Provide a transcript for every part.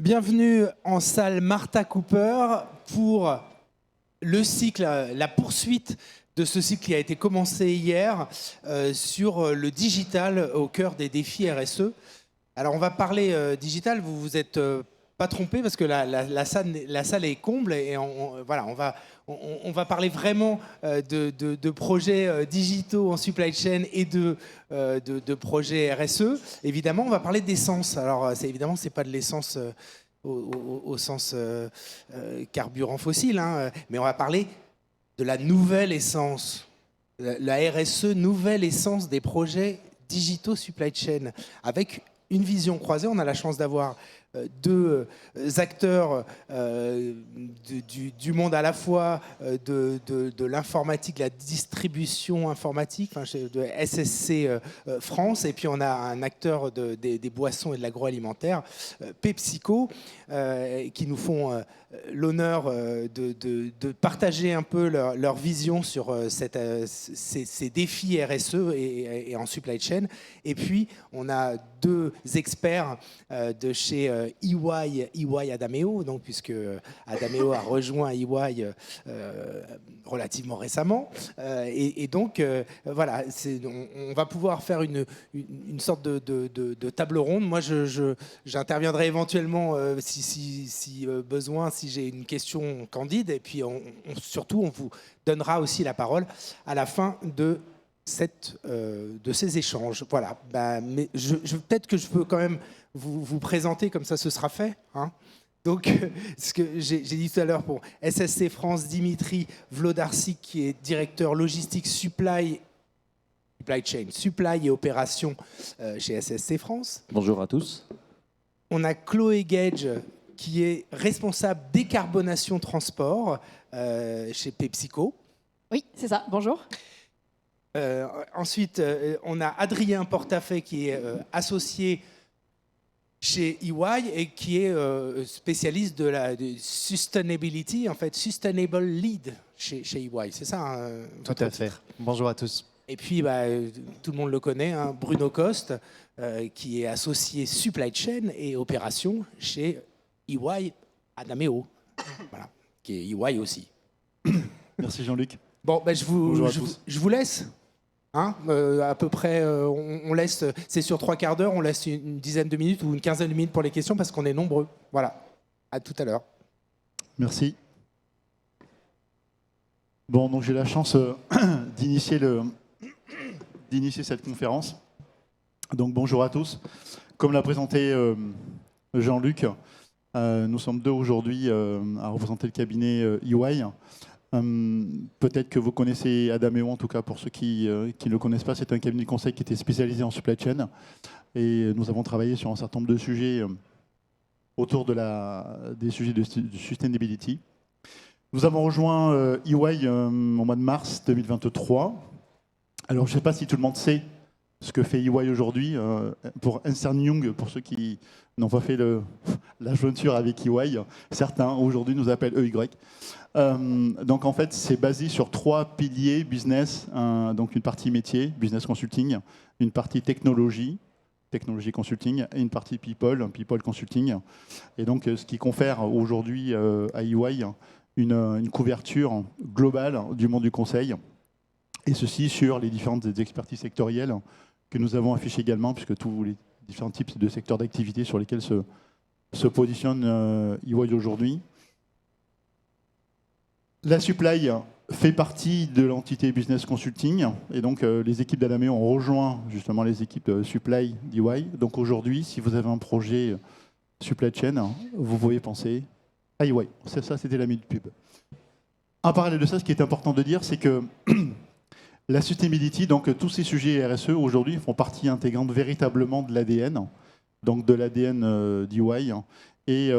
Bienvenue en salle Martha Cooper pour le cycle, la poursuite de ce cycle qui a été commencé hier sur le digital au cœur des défis RSE. Alors on va parler digital, vous vous êtes pas trompé parce que la salle est comble et on va parler vraiment de projets digitaux en supply chain et de projets RSE. Évidemment, on va parler d'essence. Alors évidemment, c'est pas de l'essence au sens carburant fossile, hein, mais on va parler de la nouvelle essence, la RSE, nouvelle essence des projets digitaux supply chain, avec une vision croisée. On a la chance d'avoir deux acteurs du monde à la fois de l'informatique, la distribution informatique, de SSC France, et puis on a un acteur des boissons et de l'agroalimentaire, PepsiCo, qui nous font l'honneur de partager un peu leur vision sur ces défis RSE et en supply chain. Et puis, on a deux experts de chez EY Adameo, donc, puisque Adameo a rejoint EY relativement récemment. Et donc, voilà, on va pouvoir faire une sorte de table ronde. Moi, j'interviendrai éventuellement si besoin, si j'ai une question candide. Et puis, surtout, on vous donnera aussi la parole à la fin de ces échanges. Voilà. Mais peut-être que je peux quand même vous présenter, comme ça ce sera fait. Hein. Donc, ce que j'ai dit tout à l'heure pour SSC France, Dimitri Vlodarczyk, qui est directeur logistique supply chain, supply et opération chez SSC France. Bonjour à tous. On a Chloé Gage, qui est responsable décarbonation transport chez PepsiCo. Oui, c'est ça. Bonjour. Ensuite, on a Adrien Portafait, qui est associé chez EY et qui est spécialiste de sustainability, en fait, sustainable lead chez EY. C'est ça, hein, tout à fait. Bonjour à tous. Et puis, tout le monde le connaît, hein, Bruno Coste, qui est associé supply chain et opération chez EY Adameo, voilà, qui est EY aussi. Merci Jean-Luc. Bon, je vous laisse. Hein, à peu près, on laisse, c'est sur 3 quarts d'heure, on laisse une dizaine de minutes ou une quinzaine de minutes pour les questions parce qu'on est nombreux. Voilà, à tout à l'heure. Merci. Bon, donc j'ai la chance d'initier cette conférence. Donc bonjour à tous. Comme l'a présenté Jean-Luc, nous sommes deux aujourd'hui à représenter le cabinet EY. Peut-être que vous connaissez Adameo, en tout cas pour ceux qui ne le connaissent pas, c'est un cabinet de conseil qui était spécialisé en supply chain. Et nous avons travaillé sur un certain nombre de sujets autour des sujets de sustainability. Nous avons rejoint EY au mois de mars 2023. Alors je ne sais pas si tout le monde sait ce que fait EY aujourd'hui. Pour Ernst & Young, pour ceux qui n'ont pas fait la jointure avec EY, certains aujourd'hui nous appellent EY. Donc en fait, c'est basé sur 3 piliers business, donc une partie métier, business consulting, une partie technologie consulting, et une partie people consulting. Et donc ce qui confère aujourd'hui à EY une couverture globale du monde du conseil, et ceci sur les différentes expertises sectorielles que nous avons affichées également, puisque tous les différents types de secteurs d'activité sur lesquels se positionne EY aujourd'hui. La supply fait partie de l'entité Business Consulting, et donc les équipes d'Adameo ont rejoint justement les équipes supply d'EY. Donc aujourd'hui, si vous avez un projet supply chain, vous pouvez penser à EY. Ça, c'était la minute pub. En parallèle de ça, ce qui est important de dire, c'est que la sustainability, donc tous ces sujets RSE aujourd'hui font partie intégrante véritablement de l'ADN, donc de l'ADN d'EY, et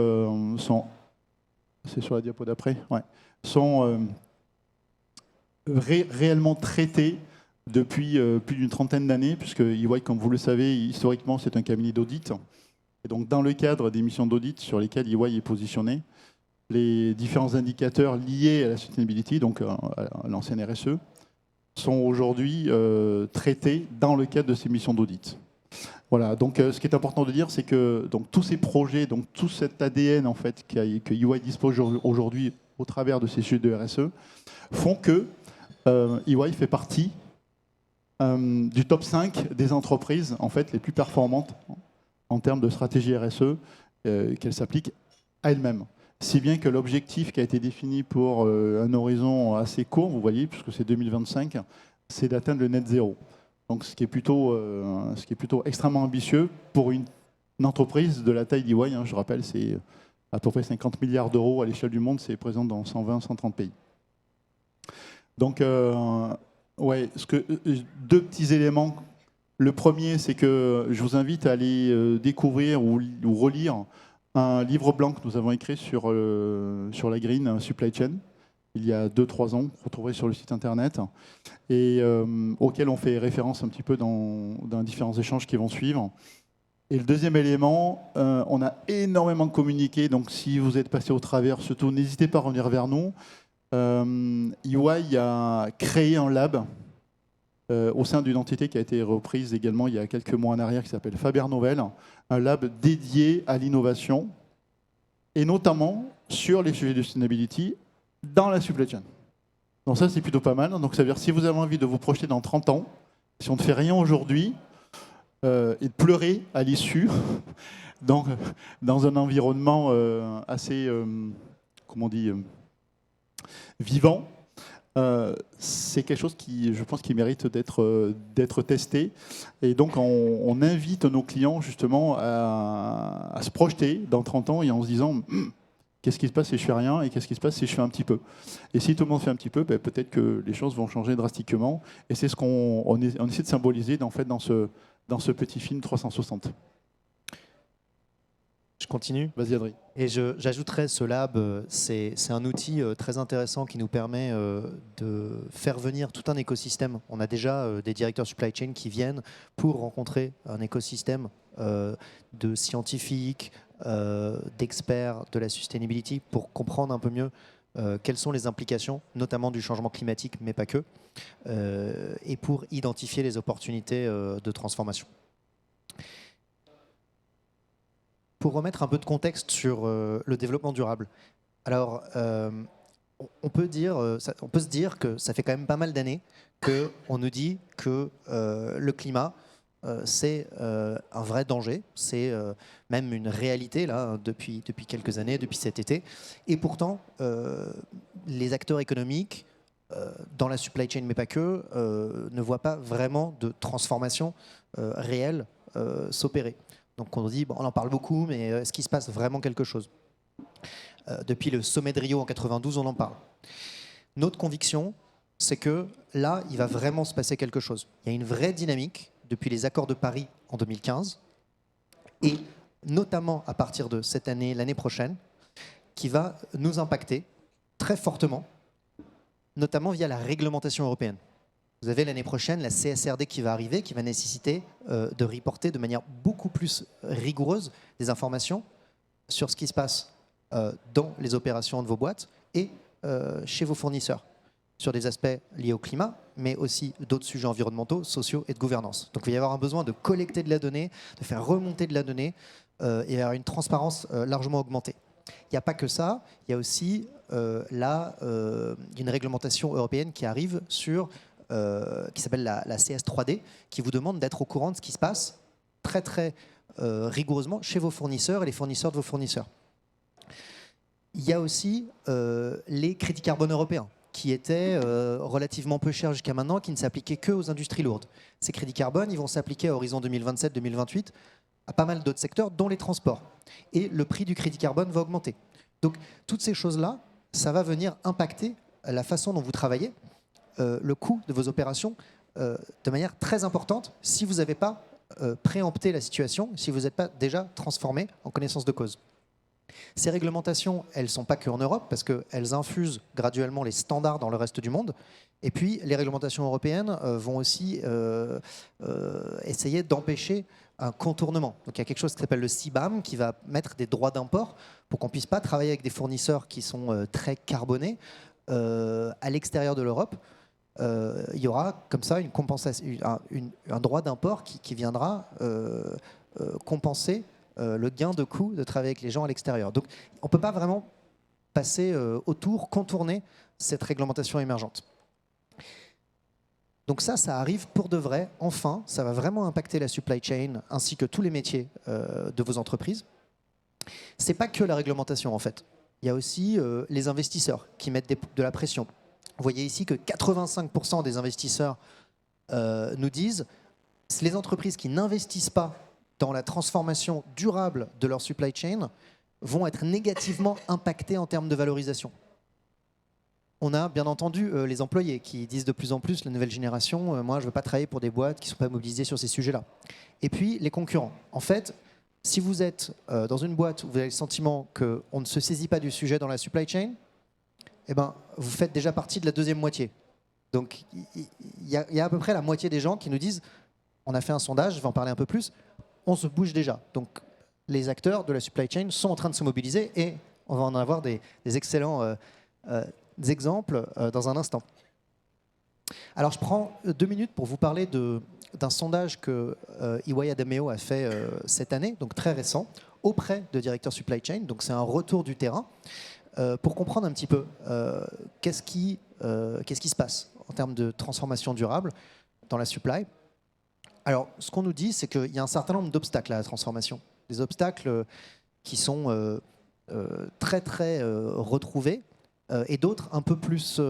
sont... C'est sur la diapo d'après, ouais. Sont réellement traités depuis plus d'une trentaine d'années, puisque EY, comme vous le savez, historiquement, c'est un cabinet d'audit. Et donc, dans le cadre des missions d'audit sur lesquelles EY est positionné, les différents indicateurs liés à la sustainability, donc à l'ancienne RSE, sont aujourd'hui traités dans le cadre de ces missions d'audit. Voilà, donc ce qui est important de dire, c'est que donc, tous ces projets, donc tout cet ADN en fait, que EY dispose aujourd'hui au travers de ces sujets de RSE, font que EY fait partie du top 5 des entreprises en fait, les plus performantes en termes de stratégie RSE qu'elles s'appliquent à elles-mêmes. Si bien que l'objectif qui a été défini pour un horizon assez court, vous voyez, puisque c'est 2025, c'est d'atteindre le net zéro. Donc, ce qui est plutôt extrêmement ambitieux pour une entreprise de la taille d'EY. Je rappelle, c'est à peu près 50 milliards d'euros à l'échelle du monde, c'est présent dans 120-130 pays. Donc, ouais, deux petits éléments. Le premier, c'est que je vous invite à aller découvrir ou relire un livre blanc que nous avons écrit sur la Green Supply Chain, il y a 2-3 ans, retrouvé sur le site internet, et auquel on fait référence un petit peu dans différents échanges qui vont suivre. Et le deuxième élément, on a énormément communiqué, donc si vous êtes passé au travers, surtout n'hésitez pas à revenir vers nous. EY a créé un lab au sein d'une entité qui a été reprise également il y a quelques mois en arrière, qui s'appelle Faber Novel, un lab dédié à l'innovation, et notamment sur les sujets de sustainability dans la supply chain. Donc ça, c'est plutôt pas mal. Donc ça veut dire, si vous avez envie de vous projeter dans 30 ans, si on ne fait rien aujourd'hui, et de pleurer à l'issue, dans un environnement assez, comment on dit, vivant, c'est quelque chose qui, je pense, qui mérite d'être testé. Et donc, on invite nos clients justement à se projeter dans 30 ans et en se disant qu'est-ce qui se passe si je fais rien et qu'est-ce qui se passe si je fais un petit peu. Et si tout le monde fait un petit peu, peut-être que les choses vont changer drastiquement. Et c'est ce qu'on essaie de symboliser dans ce petit film 360. Je continue. Vas-y, Adrien. Et j'ajouterais, ce lab, c'est un outil très intéressant qui nous permet de faire venir tout un écosystème. On a déjà des directeurs supply chain qui viennent pour rencontrer un écosystème de scientifiques, d'experts de la sustainability pour comprendre un peu mieux quelles sont les implications, notamment du changement climatique, mais pas que, et pour identifier les opportunités de transformation. Pour remettre un peu de contexte sur le développement durable, alors on peut se dire que ça fait quand même pas mal d'années qu'on nous dit que le climat c'est un vrai danger, c'est même une réalité là depuis quelques années, depuis cet été, et pourtant les acteurs économiques dans la supply chain, mais pas que, ne voient pas vraiment de transformation réelle s'opérer. Donc on nous dit, bon, on en parle beaucoup, mais est-ce qu'il se passe vraiment quelque chose? Depuis le sommet de Rio en 92, on en parle. Notre conviction, c'est que là, il va vraiment se passer quelque chose. Il y a une vraie dynamique depuis les accords de Paris en 2015, et notamment à partir de cette année, l'année prochaine, qui va nous impacter très fortement, notamment via la réglementation européenne. Vous avez l'année prochaine la CSRD qui va arriver, qui va nécessiter de reporter de manière beaucoup plus rigoureuse des informations sur ce qui se passe dans les opérations de vos boîtes et chez vos fournisseurs, sur des aspects liés au climat, mais aussi d'autres sujets environnementaux, sociaux et de gouvernance. Donc il va y avoir un besoin de collecter de la donnée, de faire remonter de la donnée et avoir une transparence largement augmentée. Il n'y a pas que ça, il y a aussi une réglementation européenne qui arrive sur qui s'appelle la CS3D, qui vous demande d'être au courant de ce qui se passe très rigoureusement chez vos fournisseurs et les fournisseurs de vos fournisseurs. Il y a aussi les crédits carbone européens, qui étaient relativement peu chers jusqu'à maintenant, qui ne s'appliquaient que aux industries lourdes. Ces crédits carbone, ils vont s'appliquer à horizon 2027-2028 à pas mal d'autres secteurs, dont les transports. Et le prix du crédit carbone va augmenter. Donc toutes ces choses-là, ça va venir impacter la façon dont vous travaillez, le coût de vos opérations de manière très importante si vous n'avez pas préempté la situation, si vous n'êtes pas déjà transformé en connaissance de cause. Ces réglementations, elles ne sont pas qu'en Europe, parce qu'elles infusent graduellement les standards dans le reste du monde. Et puis, les réglementations européennes vont aussi essayer d'empêcher un contournement. Donc, il y a quelque chose qui s'appelle le CBAM, qui va mettre des droits d'import pour qu'on ne puisse pas travailler avec des fournisseurs qui sont très carbonés à l'extérieur de l'Europe. il y aura comme ça une compensation, un droit d'import qui viendra compenser le gain de coût de travailler avec les gens à l'extérieur. Donc on ne peut pas vraiment passer autour, contourner cette réglementation émergente. Donc ça arrive pour de vrai, enfin, ça va vraiment impacter la supply chain ainsi que tous les métiers de vos entreprises. C'est pas que la réglementation en fait. Il y a aussi les investisseurs qui mettent de la pression. Vous voyez ici que 85% des investisseurs nous disent que les entreprises qui n'investissent pas dans la transformation durable de leur supply chain vont être négativement impactées en termes de valorisation. On a bien entendu les employés qui disent de plus en plus, la nouvelle génération, moi je ne veux pas travailler pour des boîtes qui ne sont pas mobilisées sur ces sujets-là. Et puis les concurrents. En fait, si vous êtes dans une boîte où vous avez le sentiment qu'on ne se saisit pas du sujet dans la supply chain, eh ben, vous faites déjà partie de la deuxième moitié. Donc il y a à peu près la moitié des gens qui nous disent, on a fait un sondage, je vais en parler un peu plus, on se bouge déjà. Donc les acteurs de la supply chain sont en train de se mobiliser et on va en avoir des excellents exemples dans un instant. Alors je prends 2 minutes pour vous parler d'un sondage que EY Adameo a fait cette année, donc très récent, auprès de directeurs supply chain. Donc c'est un retour du terrain pour comprendre un petit peu qu'est-ce qui se passe en termes de transformation durable dans la supply. Alors ce qu'on nous dit, c'est qu'il y a un certain nombre d'obstacles à la transformation. Des obstacles qui sont très retrouvés et d'autres un peu plus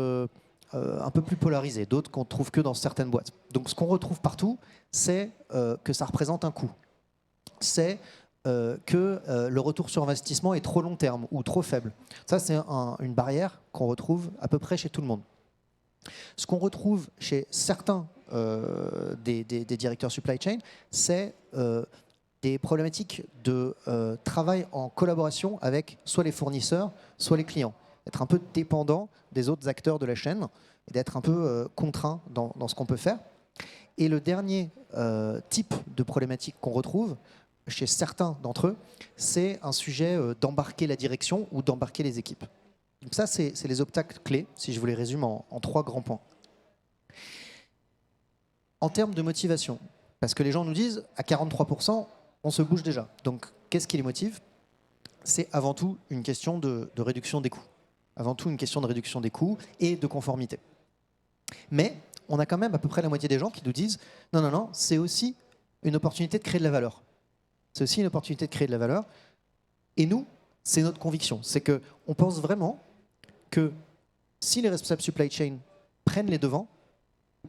polarisés, d'autres qu'on ne trouve que dans certaines boîtes. Donc ce qu'on retrouve partout, c'est que ça représente un coût. C'est que le retour sur investissement est trop long terme ou trop faible. Ça, c'est une barrière qu'on retrouve à peu près chez tout le monde. Ce qu'on retrouve chez certains des directeurs supply chain, c'est des problématiques de travail en collaboration avec soit les fournisseurs, soit les clients. Être un peu dépendant des autres acteurs de la chaîne et d'être un peu contraint dans ce qu'on peut faire. Et le dernier type de problématique qu'on retrouve chez certains d'entre eux, c'est un sujet d'embarquer la direction ou d'embarquer les équipes. Donc ça, c'est les obstacles clés, si je vous les résume en 3 grands points. En termes de motivation, parce que les gens nous disent, à 43%, on se bouge déjà. Donc, qu'est-ce qui les motive? C'est avant tout une question de réduction des coûts. Avant tout une question de réduction des coûts et de conformité. Mais on a quand même à peu près la moitié des gens qui nous disent, non, c'est aussi une opportunité de créer de la valeur. C'est aussi une opportunité de créer de la valeur. Et nous, c'est notre conviction. C'est qu'on pense vraiment que si les responsables supply chain prennent les devants,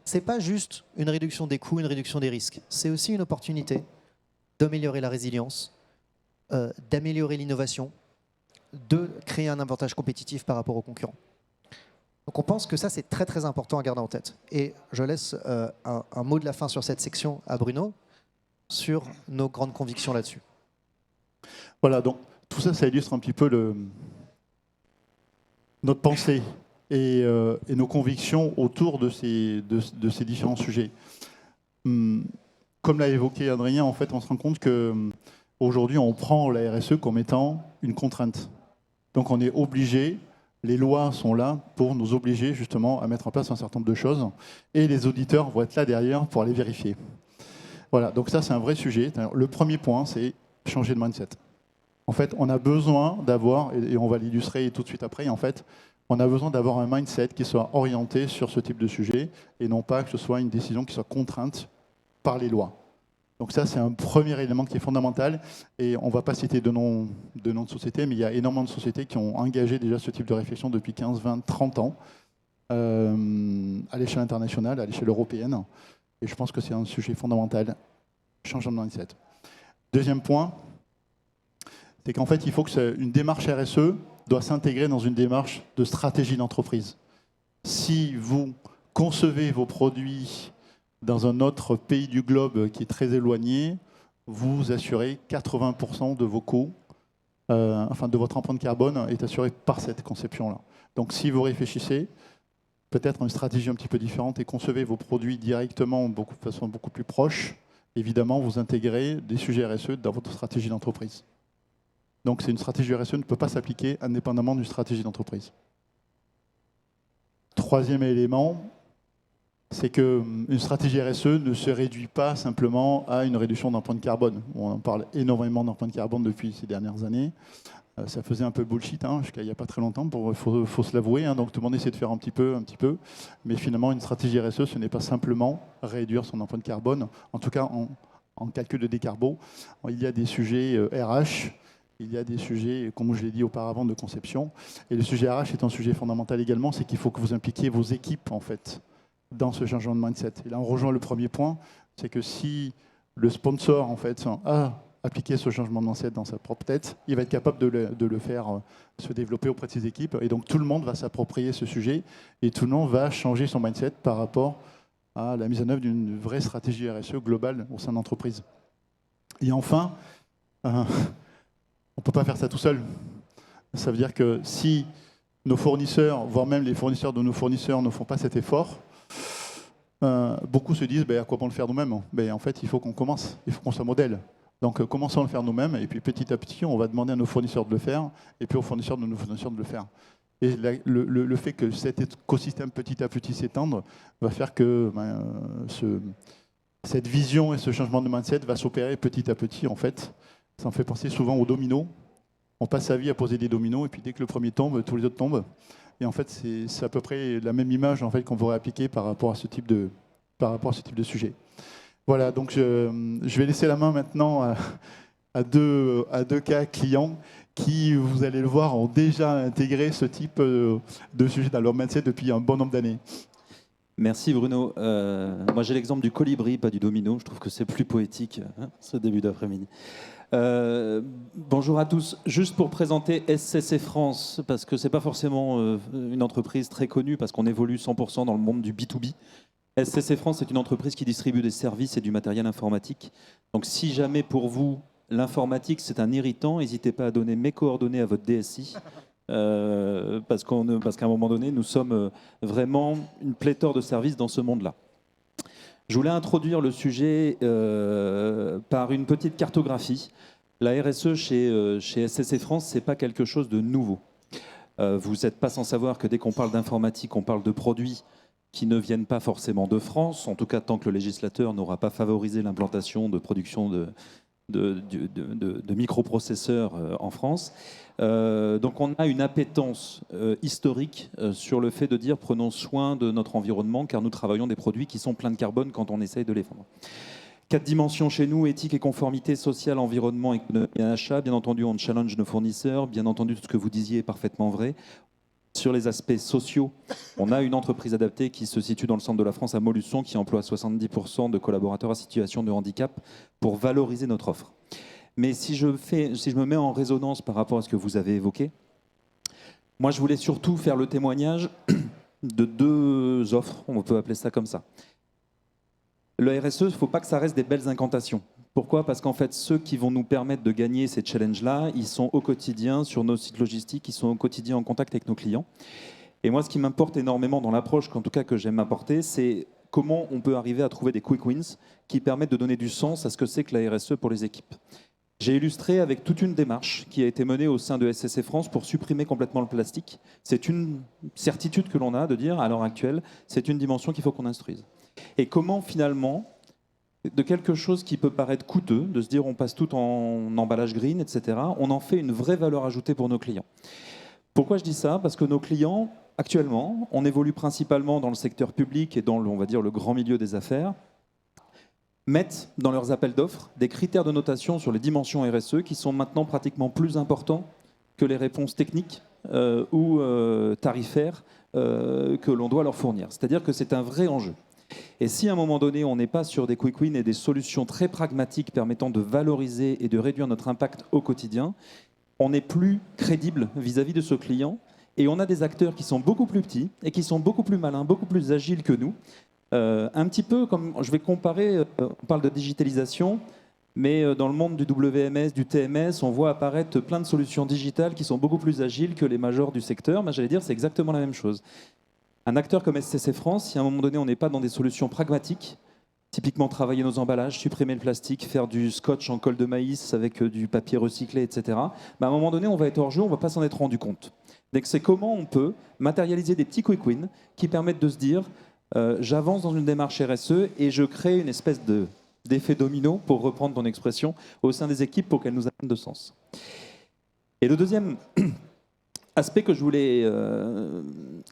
ce n'est pas juste une réduction des coûts, une réduction des risques. C'est aussi une opportunité d'améliorer la résilience, d'améliorer l'innovation, de créer un avantage compétitif par rapport aux concurrents. Donc on pense que ça, c'est très important à garder en tête. Et je laisse un mot de la fin sur cette section à Bruno, sur nos grandes convictions là-dessus. Voilà, donc tout ça, ça illustre un petit peu notre pensée et nos convictions autour de ces différents sujets. Comme l'a évoqué Adrien, en fait, on se rend compte qu'aujourd'hui, on prend la RSE comme étant une contrainte. Donc on est obligé, les lois sont là pour nous obliger justement à mettre en place un certain nombre de choses et les auditeurs vont être là derrière pour aller vérifier. Voilà, donc ça c'est un vrai sujet. Le premier point, c'est changer de mindset. En fait, on a besoin d'avoir, et on va l'illustrer tout de suite après, en fait, on a besoin d'avoir un mindset qui soit orienté sur ce type de sujet et non pas que ce soit une décision qui soit contrainte par les lois. Donc ça, c'est un premier élément qui est fondamental. Et on ne va pas citer de nom de société, mais il y a énormément de sociétés qui ont engagé déjà ce type de réflexion depuis 15, 20, 30 ans à l'échelle internationale, à l'échelle européenne. Et je pense que c'est un sujet fondamental, changement de mindset. Deuxième point, c'est qu'en fait, il faut que une démarche RSE doit s'intégrer dans une démarche de stratégie d'entreprise. Si vous concevez vos produits dans un autre pays du globe qui est très éloigné, vous assurez 80% de vos coûts, de votre empreinte carbone est assurée par cette conception-là. Donc si vous réfléchissez, peut-être une stratégie un petit peu différente et concevez vos produits directement de façon beaucoup plus proche, évidemment, vous intégrez des sujets RSE dans votre stratégie d'entreprise. Donc c'est une stratégie RSE ne peut pas s'appliquer indépendamment d'une stratégie d'entreprise. Troisième élément, c'est qu'une stratégie RSE ne se réduit pas simplement à une réduction d'empreinte carbone. On en parle énormément d'empreinte carbone depuis ces dernières années. Ça faisait un peu bullshit jusqu'à il n'y a pas très longtemps, faut se l'avouer. Donc tout le monde essaie de faire un petit peu. Mais finalement, une stratégie RSE, ce n'est pas simplement réduire son empreinte carbone, en tout cas en calcul de décarbo. Il y a des sujets RH, il y a des sujets, comme je l'ai dit auparavant, de conception. Et le sujet RH est un sujet fondamental également, c'est qu'il faut que vous impliquiez vos équipes, en fait, dans ce changement de mindset. Et là, on rejoint le premier point, c'est que si le sponsor, en fait, a appliqué ce changement de mindset dans sa propre tête, il va être capable de le faire se développer auprès de ses équipes. Et donc, tout le monde va s'approprier ce sujet et tout le monde va changer son mindset par rapport à la mise en œuvre d'une vraie stratégie RSE globale au sein de l'entreprise. Et enfin, on ne peut pas faire ça tout seul. Ça veut dire que si nos fournisseurs, voire même les fournisseurs de nos fournisseurs ne font pas cet effort, beaucoup se disent à quoi bon le faire nous-mêmes. En fait, il faut qu'on commence, il faut qu'on soit modèle. Donc commençons à le faire nous-mêmes, et puis petit à petit, on va demander à nos fournisseurs de le faire, et puis aux fournisseurs de nos fournisseurs de le faire. Et le fait que cet écosystème petit à petit s'étendre va faire que cette vision et ce changement de mindset va s'opérer petit à petit, en fait. Ça me fait penser souvent aux dominos. On passe sa vie à poser des dominos, et puis dès que le premier tombe, tous les autres tombent. Et en fait, c'est à peu près la même image en fait, qu'on pourrait appliquer par rapport à ce type de sujet. Voilà, donc je vais laisser la main maintenant à deux cas clients qui, vous allez le voir, ont déjà intégré ce type de sujet dans leur mindset depuis un bon nombre d'années. Merci Bruno. Moi j'ai l'exemple du colibri, pas du domino. Je trouve que c'est plus poétique ce début d'après-midi. Bonjour à tous. Juste pour présenter SCC France, parce que ce n'est pas forcément une entreprise très connue, parce qu'on évolue 100% dans le monde du B2B. SCC France est une entreprise qui distribue des services et du matériel informatique. Donc si jamais pour vous, l'informatique c'est un irritant, n'hésitez pas à donner mes coordonnées à votre DSI. Parce qu'à un moment donné, nous sommes vraiment une pléthore de services dans ce monde-là. Je voulais introduire le sujet par une petite cartographie. La RSE chez SCC France, ce n'est pas quelque chose de nouveau. Vous n'êtes pas sans savoir que dès qu'on parle d'informatique, on parle de produits qui ne viennent pas forcément de France, en tout cas tant que le législateur n'aura pas favorisé l'implantation de production de microprocesseurs en France. Donc on a une appétence historique sur le fait de dire prenons soin de notre environnement car nous travaillons des produits qui sont pleins de carbone quand on essaye de les vendre. 4 dimensions chez nous, éthique et conformité, sociale, environnement, économie et achat. Bien entendu, on challenge nos fournisseurs. Bien entendu, tout ce que vous disiez est parfaitement vrai. Sur les aspects sociaux, on a une entreprise adaptée qui se situe dans le centre de la France à Montluçon qui emploie 70% de collaborateurs à situation de handicap pour valoriser notre offre. Mais si je me mets en résonance par rapport à ce que vous avez évoqué, moi je voulais surtout faire le témoignage de 2 offres, on peut appeler ça comme ça. Le RSE, il ne faut pas que ça reste des belles incantations. Pourquoi ? Parce qu'en fait, ceux qui vont nous permettre de gagner ces challenges-là, ils sont au quotidien sur nos sites logistiques, ils sont au quotidien en contact avec nos clients. Et moi, ce qui m'importe énormément dans l'approche, en tout cas que j'aime apporter, c'est comment on peut arriver à trouver des quick wins qui permettent de donner du sens à ce que c'est que la RSE pour les équipes. J'ai illustré avec toute une démarche qui a été menée au sein de SCC France pour supprimer complètement le plastique. C'est une certitude que l'on a de dire, à l'heure actuelle, c'est une dimension qu'il faut qu'on instruise. Et comment finalement, de quelque chose qui peut paraître coûteux, de se dire on passe tout en emballage green, etc., on en fait une vraie valeur ajoutée pour nos clients. Pourquoi je dis ça ? Parce que nos clients, actuellement, on évolue principalement dans le secteur public et dans, on va dire, le grand milieu des affaires, mettent dans leurs appels d'offres des critères de notation sur les dimensions RSE qui sont maintenant pratiquement plus importants que les réponses techniques ou tarifaires que l'on doit leur fournir. C'est-à-dire que c'est un vrai enjeu. Et si à un moment donné, on n'est pas sur des quick wins et des solutions très pragmatiques permettant de valoriser et de réduire notre impact au quotidien, on n'est plus crédible vis-à-vis de ce client. Et on a des acteurs qui sont beaucoup plus petits et qui sont beaucoup plus malins, beaucoup plus agiles que nous. Un petit peu comme, je vais comparer, on parle de digitalisation, mais dans le monde du WMS, du TMS, on voit apparaître plein de solutions digitales qui sont beaucoup plus agiles que les majors du secteur. Mais j'allais dire, c'est exactement la même chose. Un acteur comme SCC France, si à un moment donné on n'est pas dans des solutions pragmatiques, typiquement travailler nos emballages, supprimer le plastique, faire du scotch en colle de maïs avec du papier recyclé, etc., à un moment donné on va être hors jeu, on ne va pas s'en être rendu compte. Donc c'est comment on peut matérialiser des petits quick wins qui permettent de se dire j'avance dans une démarche RSE et je crée une espèce d'effet domino, pour reprendre ton expression, au sein des équipes pour qu'elles nous amènent de sens. Et le deuxième aspect que je voulais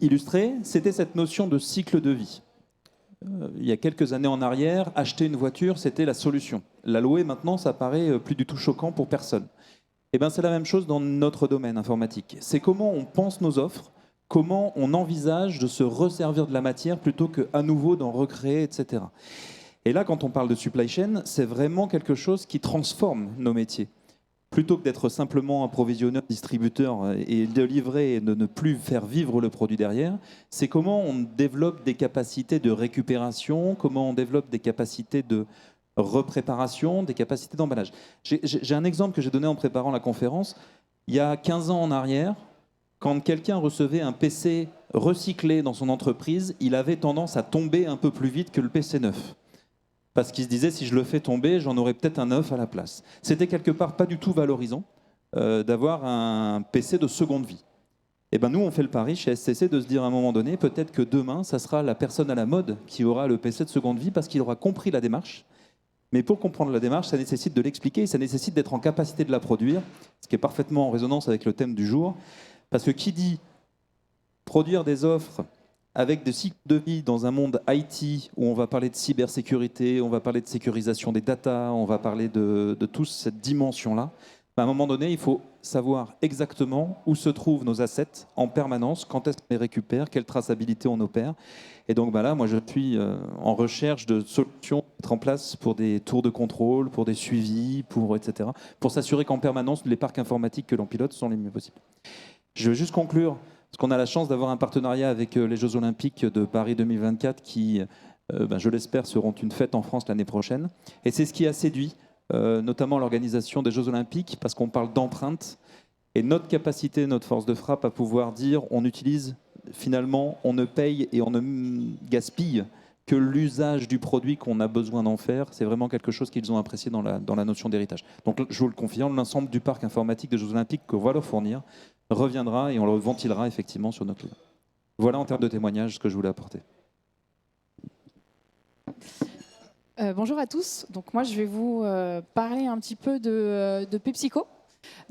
illustrer, c'était cette notion de cycle de vie. Il y a quelques années en arrière, acheter une voiture, c'était la solution. La louer maintenant, ça paraît plus du tout choquant pour personne. Et bien, c'est la même chose dans notre domaine informatique. C'est comment on pense nos offres, comment on envisage de se resservir de la matière plutôt qu'à nouveau d'en recréer, etc. Et là, quand on parle de supply chain, c'est vraiment quelque chose qui transforme nos métiers. Plutôt que d'être simplement approvisionneur, distributeur et de livrer et de ne plus faire vivre le produit derrière, c'est comment on développe des capacités de récupération, comment on développe des capacités de repréparation, des capacités d'emballage. J'ai un exemple que j'ai donné en préparant la conférence. Il y a 15 ans en arrière, quand quelqu'un recevait un PC recyclé dans son entreprise, il avait tendance à tomber un peu plus vite que le PC neuf. Parce qu'il se disait, si je le fais tomber, j'en aurai peut-être un neuf à la place. C'était quelque part pas du tout valorisant d'avoir un PC de seconde vie. Et ben nous, on fait le pari chez SCC de se dire à un moment donné, peut-être que demain, ça sera la personne à la mode qui aura le PC de seconde vie parce qu'il aura compris la démarche. Mais pour comprendre la démarche, ça nécessite de l'expliquer, ça nécessite d'être en capacité de la produire, ce qui est parfaitement en résonance avec le thème du jour. Parce que qui dit produire des offres avec des cycles de vie dans un monde IT où on va parler de cybersécurité, on va parler de sécurisation des data, on va parler de toute cette dimension-là, à un moment donné, il faut savoir exactement où se trouvent nos assets en permanence, quand est-ce qu'on les récupère, quelle traçabilité on opère. Et donc là, moi, je suis en recherche de solutions à mettre en place pour des tours de contrôle, pour des suivis, etc., pour s'assurer qu'en permanence, les parcs informatiques que l'on pilote sont les mieux possibles. Je veux juste conclure, parce qu'on a la chance d'avoir un partenariat avec les Jeux Olympiques de Paris 2024 qui, je l'espère, seront une fête en France l'année prochaine. Et c'est ce qui a séduit notamment l'organisation des Jeux Olympiques, parce qu'on parle d'empreinte, et notre capacité, notre force de frappe à pouvoir dire on utilise, finalement, on ne paye et on ne gaspille que l'usage du produit qu'on a besoin d'en faire. C'est vraiment quelque chose qu'ils ont apprécié dans la notion d'héritage. Donc je vous le confirme, l'ensemble du parc informatique des Jeux Olympiques qu'on va leur fournir reviendra et on le ventilera effectivement sur notre lieu. Voilà en termes de témoignage ce que je voulais apporter. Bonjour à tous. Donc moi, je vais vous parler un petit peu de PepsiCo.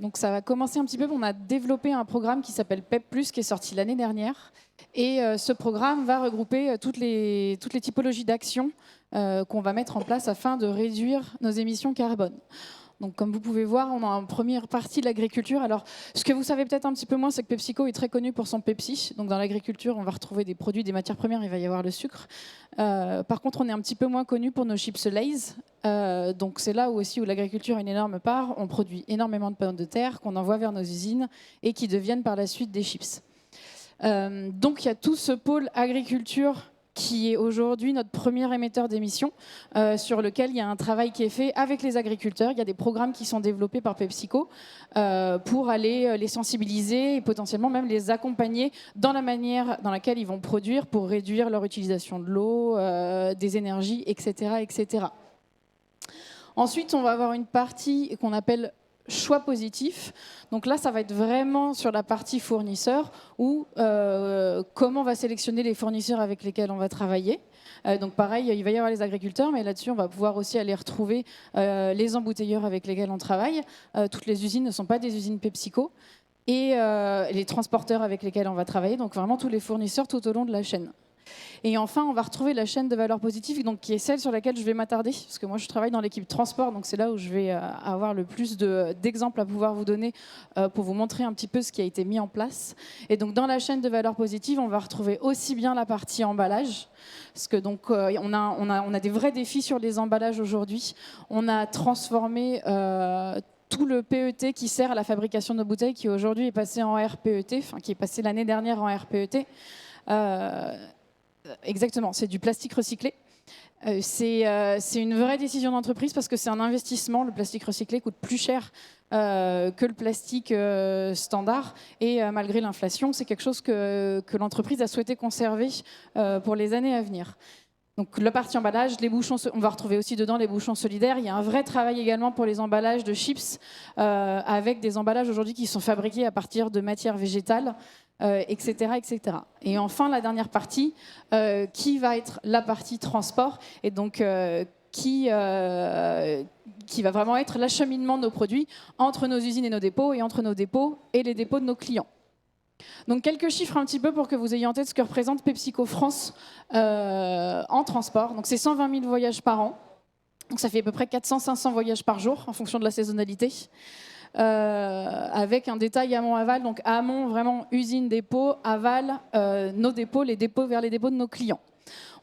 Donc ça va commencer un petit peu. On a développé un programme qui s'appelle PEP+, qui est sorti l'année dernière. Et ce programme va regrouper toutes les typologies d'actions qu'on va mettre en place afin de réduire nos émissions carbone. Donc, comme vous pouvez voir, on a en première partie l'agriculture. Alors, ce que vous savez peut-être un petit peu moins, c'est que PepsiCo est très connu pour son Pepsi. Donc, dans l'agriculture, on va retrouver des produits, des matières premières, il va y avoir le sucre. Par contre, on est un petit peu moins connu pour nos chips Lay's. Donc, c'est là où l'agriculture a une énorme part. On produit énormément de pommes de terre qu'on envoie vers nos usines et qui deviennent par la suite des chips. Donc, il y a tout ce pôle agriculture qui est aujourd'hui notre premier émetteur d'émissions, sur lequel il y a un travail qui est fait avec les agriculteurs. Il y a des programmes qui sont développés par PepsiCo pour aller les sensibiliser et potentiellement même les accompagner dans la manière dans laquelle ils vont produire pour réduire leur utilisation de l'eau, des énergies, etc., etc. Ensuite, on va avoir une partie qu'on appelle choix positif. Donc là, ça va être vraiment sur la partie fournisseur ou comment on va sélectionner les fournisseurs avec lesquels on va travailler. Donc pareil, il va y avoir les agriculteurs, mais là-dessus, on va pouvoir aussi aller retrouver les embouteilleurs avec lesquels on travaille. Toutes les usines ne sont pas des usines PepsiCo. Et les transporteurs avec lesquels on va travailler. Donc vraiment tous les fournisseurs tout au long de la chaîne. Et enfin, on va retrouver la chaîne de valeur positive, donc qui est celle sur laquelle je vais m'attarder, parce que moi je travaille dans l'équipe transport, donc c'est là où je vais avoir le plus d'exemples à pouvoir vous donner pour vous montrer un petit peu ce qui a été mis en place. Et donc dans la chaîne de valeur positive, on va retrouver aussi bien la partie emballage, parce que donc on a des vrais défis sur les emballages aujourd'hui. On a transformé tout le PET qui sert à la fabrication de nos bouteilles, qui aujourd'hui est passé en RPET, enfin qui est passé l'année dernière en RPET. Exactement, c'est du plastique recyclé. C'est une vraie décision d'entreprise parce que c'est un investissement. Le plastique recyclé coûte plus cher que le plastique standard. Et malgré l'inflation, c'est quelque chose que l'entreprise a souhaité conserver pour les années à venir. Donc la partie emballage, les bouchons, on va retrouver aussi dedans les bouchons solidaires. Il y a un vrai travail également pour les emballages de chips avec des emballages aujourd'hui qui sont fabriqués à partir de matières végétales. etc., etc. Et enfin, la dernière partie, qui va être la partie transport, et donc qui va vraiment être l'acheminement de nos produits entre nos usines et nos dépôts, et entre nos dépôts et les dépôts de nos clients. Donc quelques chiffres un petit peu pour que vous ayez en tête ce que représente PepsiCo France en transport. Donc c'est 120 000 voyages par an. Donc ça fait à peu près 400-500 voyages par jour en fonction de la saisonnalité. Avec un détail amont-aval. Donc amont, vraiment usine, dépôt, aval, nos dépôts, les dépôts vers les dépôts de nos clients.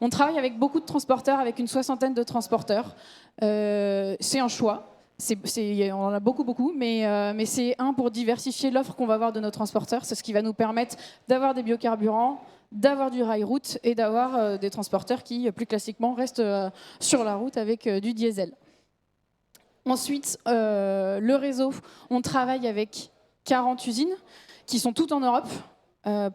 On travaille avec beaucoup de transporteurs, avec une 60aine de transporteurs. C'est un choix. On en a beaucoup, mais c'est pour diversifier l'offre qu'on va avoir de nos transporteurs. C'est ce qui va nous permettre d'avoir des biocarburants, d'avoir du rail-route et d'avoir des transporteurs qui, plus classiquement, restent sur la route avec du diesel. Ensuite, le réseau, on travaille avec 40 usines qui sont toutes en Europe,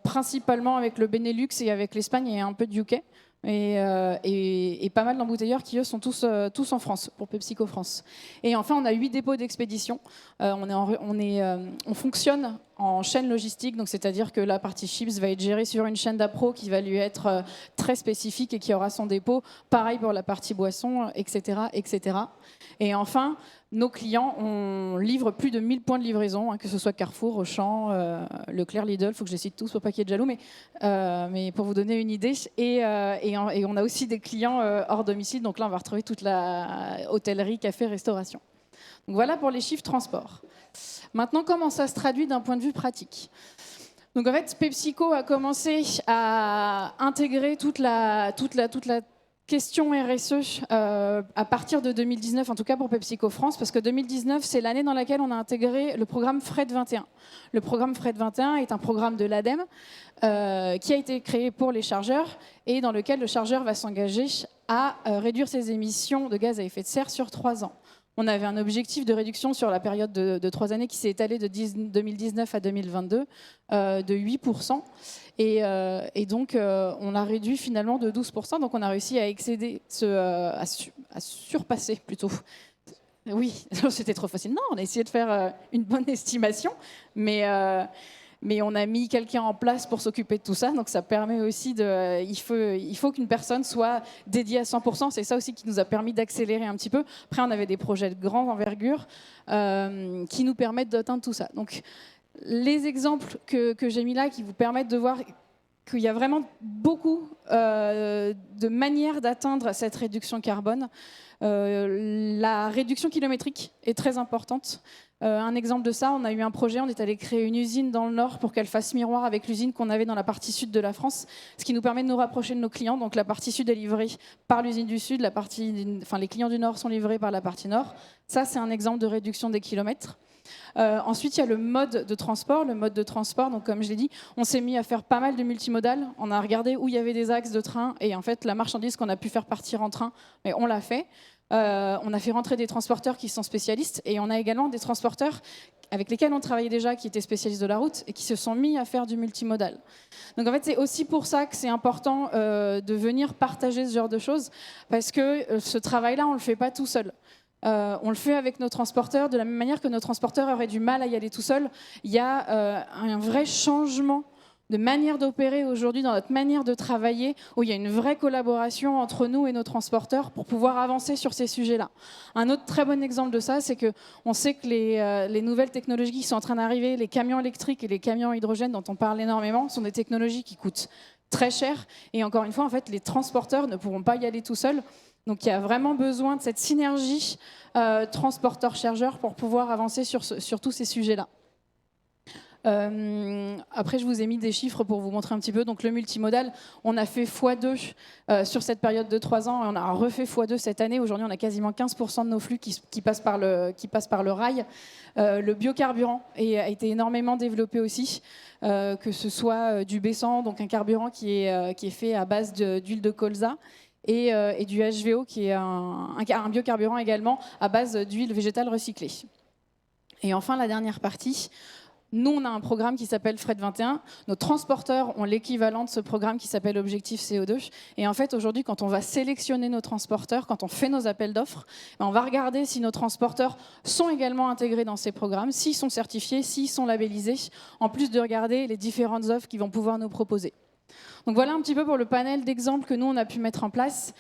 principalement avec le Benelux et avec l'Espagne et un peu de UK. Et pas mal d'embouteilleurs qui, eux, sont tous en France, pour PepsiCo France. Et enfin, on a 8 dépôts d'expédition. On fonctionne en chaîne logistique, donc c'est-à-dire que la partie chips va être gérée sur une chaîne d'appro qui va lui être très spécifique et qui aura son dépôt. Pareil pour la partie boisson, etc., etc. Et enfin, nos clients, on livre plus de 1000 points de livraison, que ce soit Carrefour, Auchan, Leclerc, Lidl, il faut que je les cite tous pour pas qu'il y ait de jaloux, mais pour vous donner une idée. Et on a aussi des clients hors domicile, donc là on va retrouver toute la hôtellerie, café, restauration. Donc voilà pour les chiffres transport. Maintenant, comment ça se traduit d'un point de vue pratique ? Donc en fait, PepsiCo a commencé à intégrer toute la question RSE à partir de 2019, en tout cas pour PepsiCo France, parce que 2019, c'est l'année dans laquelle on a intégré le programme Fred 21. Le programme Fred 21 est un programme de l'ADEME qui a été créé pour les chargeurs et dans lequel le chargeur va s'engager à réduire ses émissions de gaz à effet de serre sur 3 ans. On avait un objectif de réduction sur la période de 3 années qui s'est étalé de 2019 à 2022 de 8%. Et donc, on a réduit finalement de 12%. Donc, on a réussi à excéder, à surpasser plutôt. Oui, c'était trop facile. Non, on a essayé de faire une bonne estimation, mais on a mis quelqu'un en place pour s'occuper de tout ça. Donc, ça permet aussi il faut qu'une personne soit dédiée à 100%. C'est ça aussi qui nous a permis d'accélérer un petit peu. Après, on avait des projets de grande envergure qui nous permettent d'atteindre tout ça. Donc, les exemples que j'ai mis là qui vous permettent de voir qu'il y a vraiment beaucoup de manières d'atteindre cette réduction carbone. La réduction kilométrique est très importante. Un exemple de ça, on a eu un projet, on est allé créer une usine dans le Nord pour qu'elle fasse miroir avec l'usine qu'on avait dans la partie sud de la France, ce qui nous permet de nous rapprocher de nos clients. Donc la partie sud est livrée par l'usine du Sud, les clients du Nord sont livrés par la partie Nord. Ça, c'est un exemple de réduction des kilomètres. Ensuite, il y a le mode de transport. Le mode de transport, donc comme je l'ai dit, on s'est mis à faire pas mal de multimodal. On a regardé où il y avait des axes de train et en fait, la marchandise qu'on a pu faire partir en train, mais on l'a fait. On a fait rentrer des transporteurs qui sont spécialistes et on a également des transporteurs avec lesquels on travaillait déjà, qui étaient spécialistes de la route et qui se sont mis à faire du multimodal. Donc en fait, c'est aussi pour ça que c'est important de venir partager ce genre de choses, parce que ce travail-là, on ne le fait pas tout seul. On le fait avec nos transporteurs, de la même manière que nos transporteurs auraient du mal à y aller tout seuls. Il y a un vrai changement de manière d'opérer aujourd'hui dans notre manière de travailler, où il y a une vraie collaboration entre nous et nos transporteurs pour pouvoir avancer sur ces sujets-là. Un autre très bon exemple de ça, c'est qu'on sait que les nouvelles technologies qui sont en train d'arriver, les camions électriques et les camions à hydrogène dont on parle énormément, sont des technologies qui coûtent très cher. Et encore une fois, en fait, les transporteurs ne pourront pas y aller tout seuls. Donc il y a vraiment besoin de cette synergie transporteur-chargeur pour pouvoir avancer sur tous ces sujets-là. Après, je vous ai mis des chiffres pour vous montrer un petit peu. Donc le multimodal, on a fait x2 sur cette période de 3 ans et on a refait x2 cette année. Aujourd'hui, on a quasiment 15% de nos flux qui passent par le rail. Le biocarburant a été énormément développé aussi, que ce soit du B100, donc un carburant qui est fait à base d'huile de colza, et du HVO, qui est un biocarburant également à base d'huile végétale recyclée. Et enfin, la dernière partie, Nous, on a un programme qui s'appelle Fred 21. Nos transporteurs ont l'équivalent de ce programme qui s'appelle Objectif CO2. Et en fait, aujourd'hui, quand on va sélectionner nos transporteurs, quand on fait nos appels d'offres, on va regarder si nos transporteurs sont également intégrés dans ces programmes, s'ils sont certifiés, s'ils sont labellisés, en plus de regarder les différentes offres qu'ils vont pouvoir nous proposer. Donc voilà un petit peu pour le panel d'exemples que nous, on a pu mettre en place.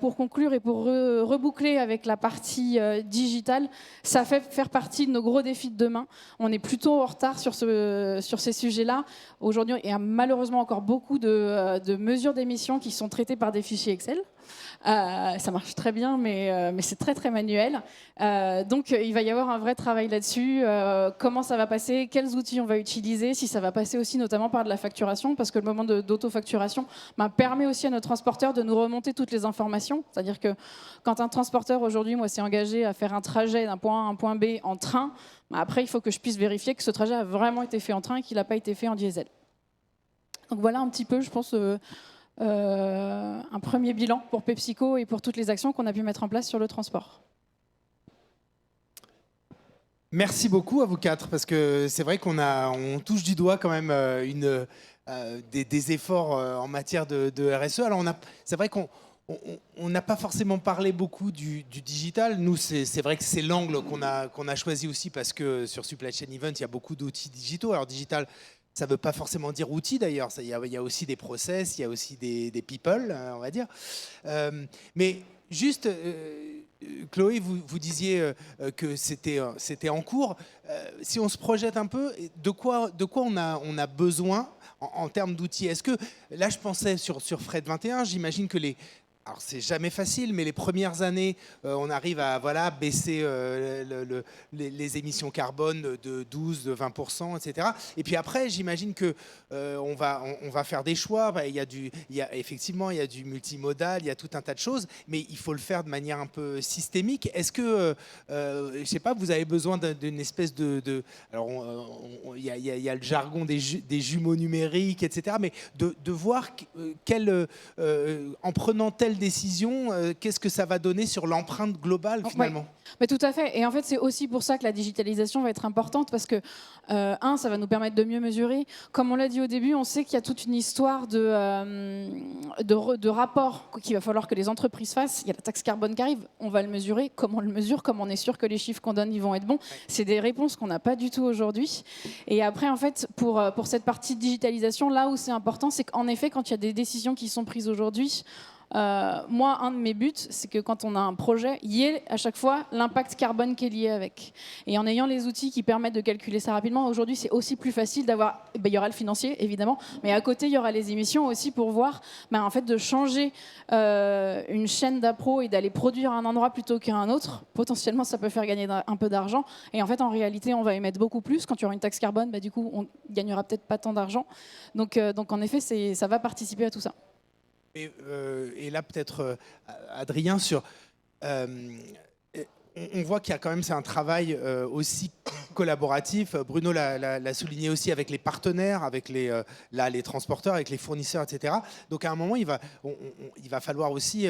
Pour conclure et pour reboucler avec la partie digitale, ça fait faire partie de nos gros défis de demain. On est plutôt en retard sur ces sujets-là. Aujourd'hui, il y a malheureusement encore beaucoup de mesures d'émissions qui sont traitées par des fichiers Excel. Ça marche très bien, mais c'est très très manuel. Donc il va y avoir un vrai travail là-dessus. Comment ça va passer, quels outils on va utiliser, si ça va passer aussi notamment par de la facturation, parce que le moment d'autofacturation permet aussi à nos transporteurs de nous remonter toutes les informations. C'est-à-dire que quand un transporteur aujourd'hui, moi, s'est engagé à faire un trajet d'un point A à un point B en train, après il faut que je puisse vérifier que ce trajet a vraiment été fait en train et qu'il n'a pas été fait en diesel. Donc voilà un petit peu, je pense, un premier bilan pour PepsiCo et pour toutes les actions qu'on a pu mettre en place sur le transport. Merci beaucoup à vous quatre, parce que c'est vrai qu'on touche du doigt quand même des efforts en matière de RSE. Alors c'est vrai qu'on n'a pas forcément parlé beaucoup du digital. Nous, c'est vrai que c'est l'angle qu'on a choisi aussi, parce que sur Supply Chain Event, il y a beaucoup d'outils digitaux. Alors digital, ça ne veut pas forcément dire outils d'ailleurs. Il y a aussi des process, il y a aussi des people, on va dire. Mais juste, Chloé, vous disiez que c'était en cours. Si on se projette un peu, de quoi on a besoin en termes d'outils? Est-ce que, là je pensais sur Fred 21, j'imagine que alors c'est jamais facile, mais les premières années, on arrive à baisser les émissions carbone de 12, de 20%, etc. Et puis après, j'imagine que on va faire des choix. Effectivement, il y a du multimodal, il y a tout un tas de choses, mais il faut le faire de manière un peu systémique. Est-ce que, je sais pas, vous avez besoin d'une espèce alors il y a le jargon des jumeaux numériques, etc. Mais de voir en prenant telle décision, qu'est-ce que ça va donner sur l'empreinte globale finalement? Ouais. Mais tout à fait. Et en fait, c'est aussi pour ça que la digitalisation va être importante, parce que, ça va nous permettre de mieux mesurer. Comme on l'a dit au début, on sait qu'il y a toute une histoire de rapports qu'il va falloir que les entreprises fassent. Il y a la taxe carbone qui arrive, on va le mesurer. Comment on le mesure? Comment on est sûr que les chiffres qu'on donne, ils vont être bons? C'est des réponses qu'on n'a pas du tout aujourd'hui. Et après, en fait, pour cette partie de digitalisation, là où c'est important, c'est qu'en effet, quand il y a des décisions qui sont prises aujourd'hui, moi, un de mes buts, c'est que quand on a un projet, il y ait à chaque fois l'impact carbone qui est lié avec. Et en ayant les outils qui permettent de calculer ça rapidement, aujourd'hui, c'est aussi plus facile d'avoir. Il y aura le financier, évidemment, mais à côté, il y aura les émissions aussi pour voir, en fait, de changer une chaîne d'appro et d'aller produire à un endroit plutôt qu'à un autre. Potentiellement, ça peut faire gagner un peu d'argent. Et en fait, en réalité, on va émettre beaucoup plus. Quand il y aura une taxe carbone, du coup, on gagnera peut-être pas tant d'argent. Donc, en effet, ça va participer à tout ça. Et là, peut-être, Adrien, on voit qu'il y a quand même, c'est un travail aussi collaboratif. Bruno l'a souligné aussi avec les partenaires, avec les transporteurs, avec les fournisseurs, etc. Donc à un moment, il va falloir aussi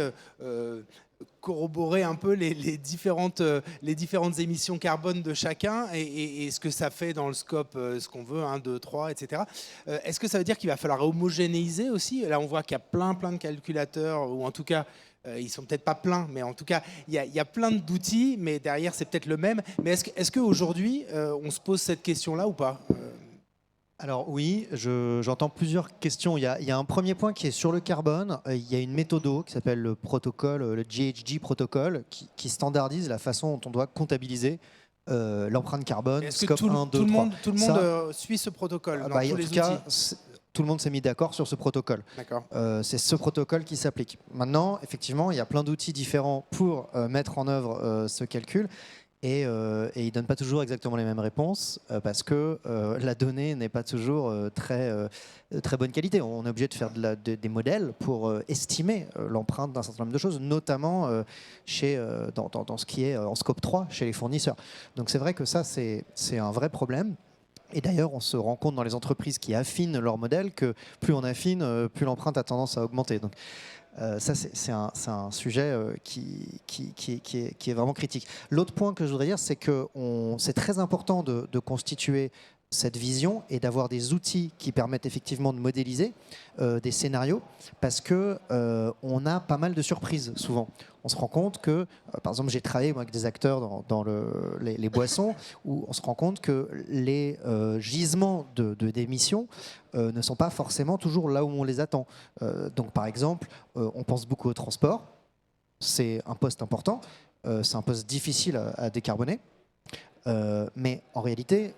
corroborer un peu les différentes émissions carbone de chacun et ce que ça fait dans le scope, ce qu'on veut, 1, 2, 3, etc. Est-ce que ça veut dire qu'il va falloir homogénéiser aussi? Là, on voit qu'il y a plein de calculateurs, ou en tout cas, ils sont peut-être pas pleins, mais en tout cas, il y a plein d'outils, mais derrière, c'est peut-être le même. Mais est-ce qu'aujourd'hui, on se pose cette question-là ou pas? Alors oui, j'entends plusieurs questions. Il y a un premier point qui est sur le carbone. Il y a une méthode qui s'appelle le protocole, le GHG protocole, qui standardise la façon dont on doit comptabiliser l'empreinte carbone, scope 1, 2, 3. Tout le monde suit ce protocole dans tous les outils? Tout le monde s'est mis d'accord sur ce protocole. C'est ce protocole qui s'applique. Maintenant, effectivement, il y a plein d'outils différents pour mettre en œuvre ce calcul. Et ils ne donnent pas toujours exactement les mêmes réponses parce que la donnée n'est pas toujours très bonne qualité. On est obligé de faire des modèles pour estimer l'empreinte d'un certain nombre de choses, notamment dans ce qui est en scope 3 chez les fournisseurs. Donc c'est vrai que ça, c'est un vrai problème. Et d'ailleurs, on se rend compte dans les entreprises qui affinent leur modèle que plus on affine, plus l'empreinte a tendance à augmenter. Donc, ça, c'est un sujet qui est vraiment critique. L'autre point que je voudrais dire, c'est que c'est très important de constituer cette vision et d'avoir des outils qui permettent effectivement de modéliser des scénarios, parce que on a pas mal de surprises souvent. On se rend compte que, par exemple, j'ai travaillé moi, avec des acteurs dans les boissons, où on se rend compte que les gisements d'émissions ne sont pas forcément toujours là où on les attend. Donc, par exemple, on pense beaucoup au transport. C'est un poste important. C'est un poste difficile à décarboner. Mais en réalité,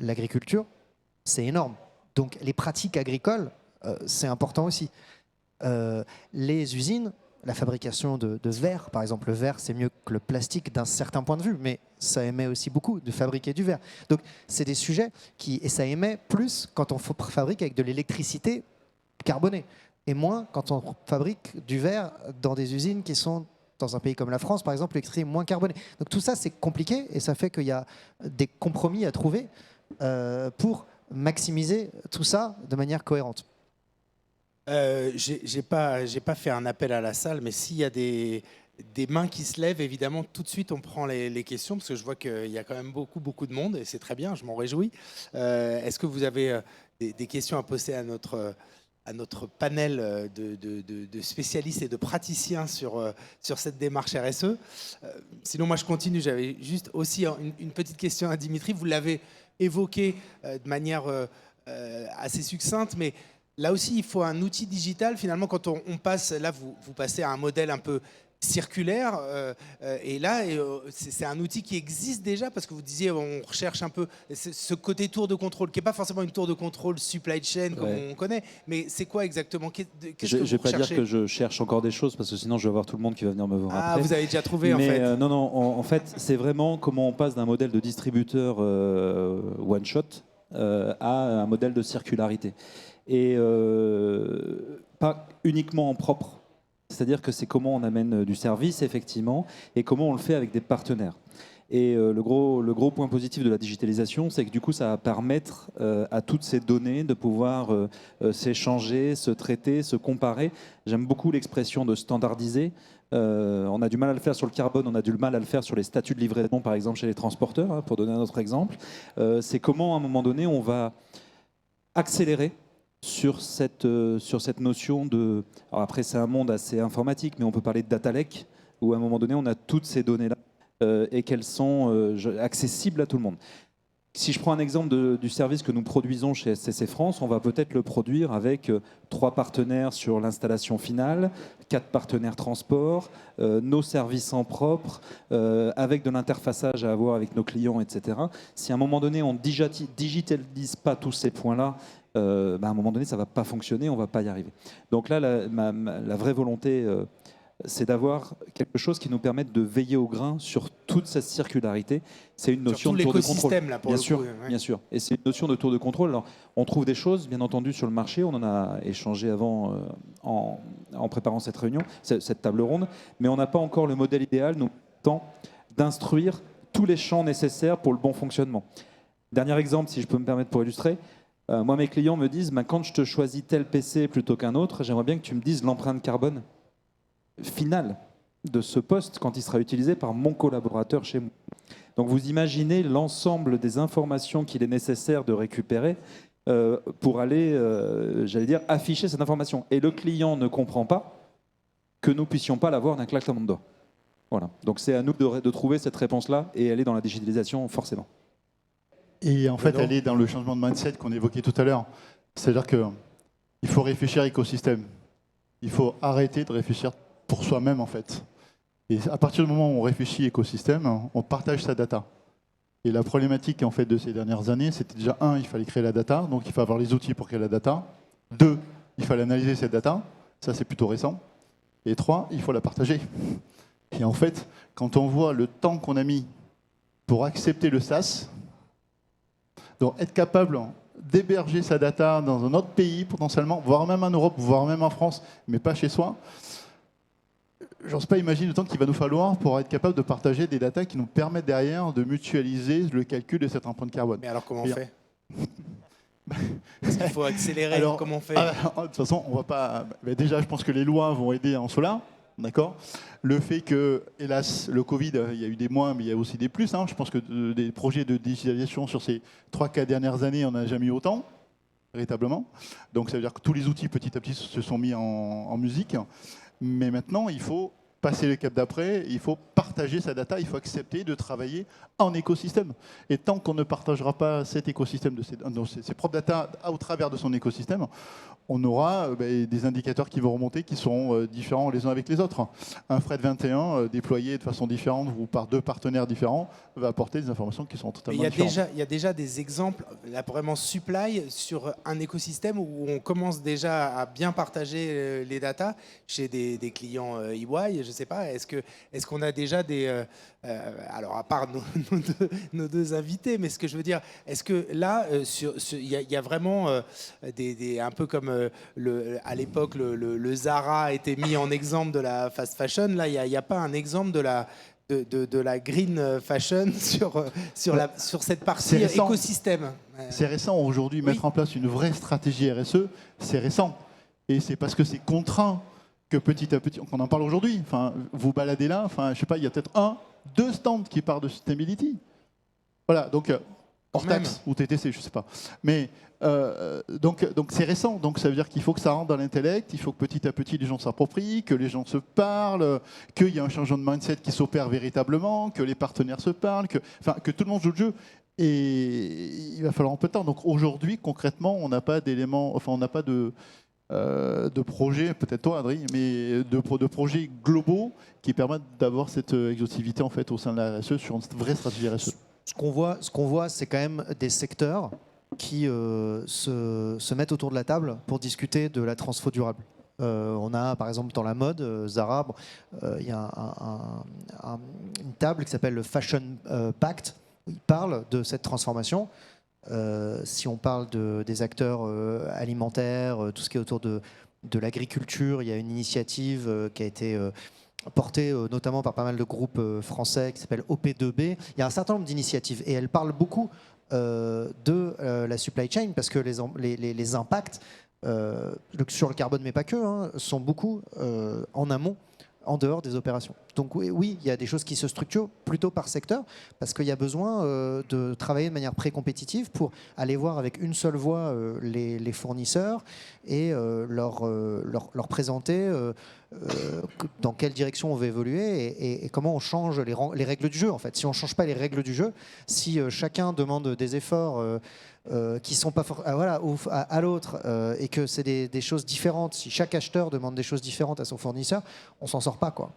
l'agriculture, c'est énorme. Donc les pratiques agricoles, c'est important aussi. Les usines, la fabrication de verre, par exemple, le verre, c'est mieux que le plastique d'un certain point de vue, mais ça émet aussi beaucoup de fabriquer du verre. Donc c'est des sujets et ça émet plus quand on fabrique avec de l'électricité carbonée, et moins quand on fabrique du verre dans des usines qui sont dans un pays comme la France, par exemple, l'électricité est moins carbonée. Donc tout ça, c'est compliqué et ça fait qu'il y a des compromis à trouver pour maximiser tout ça de manière cohérente. J'ai pas fait un appel à la salle, mais s'il y a des mains qui se lèvent, évidemment, tout de suite, on prend les questions, parce que je vois qu'il y a quand même beaucoup de monde, et c'est très bien, je m'en réjouis. Est-ce que vous avez des questions à poser à notre panel de spécialistes et de praticiens sur cette démarche RSE? Sinon, moi, je continue. J'avais juste aussi une petite question à Dimitri. Vous l'avez évoqué de manière assez succincte, mais là aussi, il faut un outil digital. Finalement, quand on passe, là, vous passez à un modèle un peu circulaire, et là, c'est un outil qui existe déjà, parce que vous disiez, on recherche un peu ce côté tour de contrôle, qui n'est pas forcément une tour de contrôle supply chain comme on connaît, mais c'est quoi exactement? Je ne vais pas dire que je cherche encore des choses, parce que sinon je vais avoir tout le monde qui va venir me voir après. Ah, vous avez déjà trouvé en fait. Non, en fait, c'est vraiment comment on passe d'un modèle de distributeur one-shot à un modèle de circularité. Et pas uniquement en propre. C'est-à-dire que c'est comment on amène du service, effectivement, et comment on le fait avec des partenaires. Et le gros point positif de la digitalisation, c'est que du coup, ça va permettre à toutes ces données de pouvoir s'échanger, se traiter, se comparer. J'aime beaucoup l'expression de standardiser. On a du mal à le faire sur le carbone, on a du mal à le faire sur les statuts de livraison, par exemple, chez les transporteurs, hein, pour donner un autre exemple. C'est comment, à un moment donné, on va accélérer sur cette notion de... Alors après, c'est un monde assez informatique, mais on peut parler de data lake, où à un moment donné, on a toutes ces données-là et qu'elles sont accessibles à tout le monde. Si je prends un exemple du service que nous produisons chez SCC France, on va peut-être le produire avec 3 partenaires sur l'installation finale, 4 partenaires transport, nos services en propre, avec de l'interfaçage à avoir avec nos clients, etc. Si à un moment donné, on ne digitalise pas tous ces points-là, à un moment donné, ça ne va pas fonctionner, on ne va pas y arriver. Donc là, la vraie volonté, c'est d'avoir quelque chose qui nous permette de veiller au grain sur toute cette circularité. C'est une notion de tour de contrôle. Là, pour Bien sûr. Et c'est une notion de tour de contrôle. Alors, on trouve des choses, bien entendu, sur le marché. On en a échangé avant en préparant cette réunion, cette table ronde. Mais on n'a pas encore le modèle idéal, nous, d'instruire tous les champs nécessaires pour le bon fonctionnement. Dernier exemple, si je peux me permettre pour illustrer. Moi, mes clients me disent, quand je te choisis tel PC plutôt qu'un autre, j'aimerais bien que tu me dises l'empreinte carbone finale de ce poste quand il sera utilisé par mon collaborateur chez moi. Donc vous imaginez l'ensemble des informations qu'il est nécessaire de récupérer pour aller, afficher cette information. Et le client ne comprend pas que nous ne puissions pas l'avoir d'un claquement de doigts. Voilà. Donc c'est à nous de trouver cette réponse-là, et elle est dans la digitalisation forcément. Et en fait, elle est dans le changement de mindset qu'on évoquait tout à l'heure. C'est-à-dire qu'il faut réfléchir écosystème. Il faut arrêter de réfléchir pour soi-même, en fait. Et à partir du moment où on réfléchit écosystème, on partage sa data. Et la problématique, en fait, de ces dernières années, c'était déjà, il fallait créer la data, donc il faut avoir les outils pour créer la data. 2, il fallait analyser cette data, ça c'est plutôt récent. Et 3, il faut la partager. Et en fait, quand on voit le temps qu'on a mis pour accepter le SaaS, donc être capable d'héberger sa data dans un autre pays potentiellement, voire même en Europe, voire même en France, mais pas chez soi, j'ose pas imaginer le temps qu'il va nous falloir pour être capable de partager des datas qui nous permettent derrière de mutualiser le calcul de cette empreinte carbone. Mais alors comment on fait? Est-ce qu'il faut accélérer? Comment on fait? De toute façon, on va pas. Déjà, je pense que les lois vont aider en cela. D'accord. Le fait que, hélas, le Covid, il y a eu des moins, mais il y a aussi des plus. Je pense que des projets de digitalisation sur ces 3-4 dernières années, on n'a jamais eu autant, véritablement. Donc ça veut dire que tous les outils, petit à petit, se sont mis en musique. Mais maintenant, il faut passer le cap d'après, il faut partager sa data, il faut accepter de travailler en écosystème. Et tant qu'on ne partagera pas cet écosystème, ses propres data au travers de son écosystème, on aura des indicateurs qui vont remonter qui seront différents les uns avec les autres. Un Fred 21 déployé de façon différente ou par 2 partenaires différents va apporter des informations qui sont totalement différentes. Il y a déjà des exemples, là, vraiment supply, sur un écosystème où on commence déjà à bien partager les datas chez des clients EY, je ne sais pas. Est-ce qu'on a déjà des... alors, à part nos deux invités, mais ce que je veux dire, est-ce que là, il y a vraiment un peu comme à l'époque, le Zara a été mis en exemple de la fast fashion, là, il n'y a pas un exemple de la green fashion sur cette partie écosystème. C'est récent aujourd'hui, mettre en place une vraie stratégie RSE, c'est récent. Et c'est parce que c'est contraint que petit à petit, on en parle aujourd'hui. Enfin, vous baladez là, enfin, je sais pas, il y a peut-être 2 stands qui parlent de sustainability. Voilà, donc hors taxe ou TTC, je sais pas. Mais donc c'est récent, donc ça veut dire qu'il faut que ça rentre dans l'intellect, il faut que petit à petit les gens s'approprient, que les gens se parlent, qu'il y ait un changement de mindset qui s'opère véritablement, que les partenaires se parlent, que tout le monde joue le jeu. Et il va falloir un peu de temps. Donc aujourd'hui, concrètement, on n'a pas d'éléments, enfin on n'a pas de projets, peut-être toi Adrien, mais de projets globaux qui permettent d'avoir cette exhaustivité en fait au sein de la RSE sur une vraie stratégie RSE. Ce qu'on voit, c'est quand même des secteurs qui se mettent autour de la table pour discuter de la transfo durable. On a par exemple dans la mode, Zara, il y a une table qui s'appelle le Fashion Pact, où il parle de cette transformation. Si on parle des acteurs alimentaires, tout ce qui est autour de l'agriculture, il y a une initiative qui a été portée notamment par pas mal de groupes français qui s'appelle OP2B. Il y a un certain nombre d'initiatives et elle parle beaucoup de la supply chain parce que les impacts sur le carbone, mais pas que, sont beaucoup en amont, en dehors des opérations. Donc oui, il y a des choses qui se structurent plutôt par secteur, parce qu'il y a besoin de travailler de manière pré-compétitive pour aller voir avec une seule voix les fournisseurs et leur présenter dans quelle direction on veut évoluer et comment on change les règles du jeu. En fait, si on ne change pas les règles du jeu, si chacun demande des efforts qui ne sont pas à l'autre et que c'est des choses différentes, si chaque acheteur demande des choses différentes à son fournisseur, on ne s'en sort pas, quoi.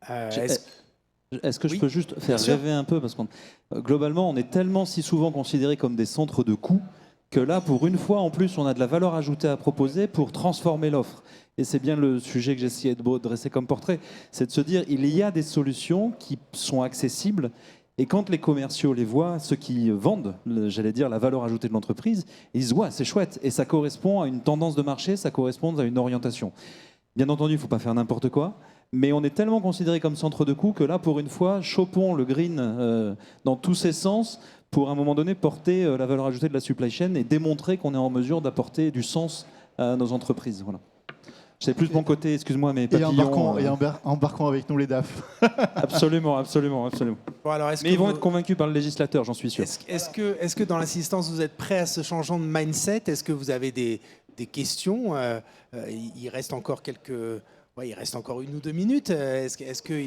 Est-ce que je peux juste faire rêver un peu parce que globalement, on est tellement si souvent considérés comme des centres de coûts que là, pour une fois, en plus, on a de la valeur ajoutée à proposer pour transformer l'offre. Et c'est bien le sujet que j'essayais de dresser comme portrait, c'est de se dire il y a des solutions qui sont accessibles. Et quand les commerciaux les voient, ceux qui vendent, j'allais dire, la valeur ajoutée de l'entreprise, ils disent ouais, c'est chouette. Et ça correspond à une tendance de marché, ça correspond à une orientation. Bien entendu, il ne faut pas faire n'importe quoi. Mais on est tellement considéré comme centre de coût que là, pour une fois, chopons le green dans tous ses sens pour, à un moment donné, porter la valeur ajoutée de la supply chain et démontrer qu'on est en mesure d'apporter du sens à nos entreprises. Voilà. C'est plus de mon côté, excuse-moi, mais papillons... Et embarquons avec nous les DAF. Absolument, absolument, absolument. Bon, alors, mais ils vont être convaincus par le législateur, j'en suis sûr. Est-ce que dans l'assistance, vous êtes prêts à ce changement de mindset? Est-ce que vous avez des questions? Il reste encore il reste encore 1 ou 2 minutes. Est-ce que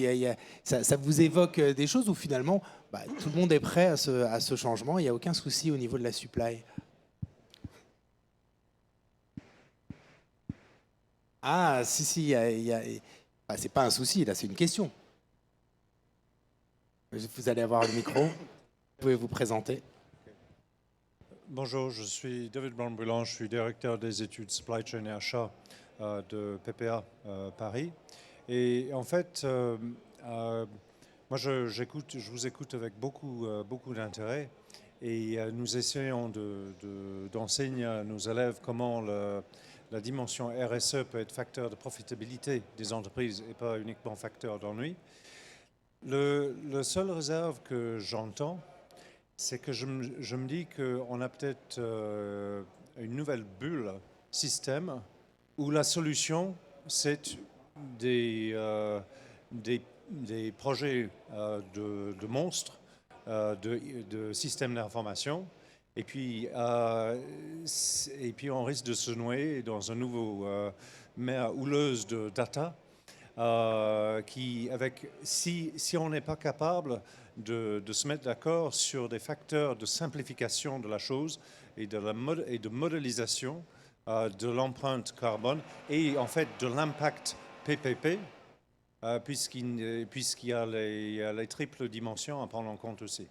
ça vous évoque des choses où finalement tout le monde est prêt à ce changement? Il n'y a aucun souci au niveau de la supply. Ah, si, c'est pas un souci, là, c'est une question. Vous allez avoir le micro. Vous pouvez vous présenter. Bonjour, je suis David Brambouillant, je suis directeur des études Supply Chain et Achat de PPA Paris. Et en fait, moi je vous écoute avec beaucoup d'intérêt et nous essayons d'enseigner à nos élèves comment la dimension RSE peut être facteur de profitabilité des entreprises et pas uniquement facteur d'ennui. Le seul réserve que j'entends, c'est que je me dis qu'on a peut-être une nouvelle bulle système où la solution c'est des projets de monstres, de systèmes d'information. Et puis on risque de se noyer dans un nouveau mer houleuse de data si on n'est pas capable de se mettre d'accord sur des facteurs de simplification de la chose et de modélisation de l'empreinte carbone et en fait de l'impact PPP, puisqu'il y a les triples dimensions à prendre en compte aussi.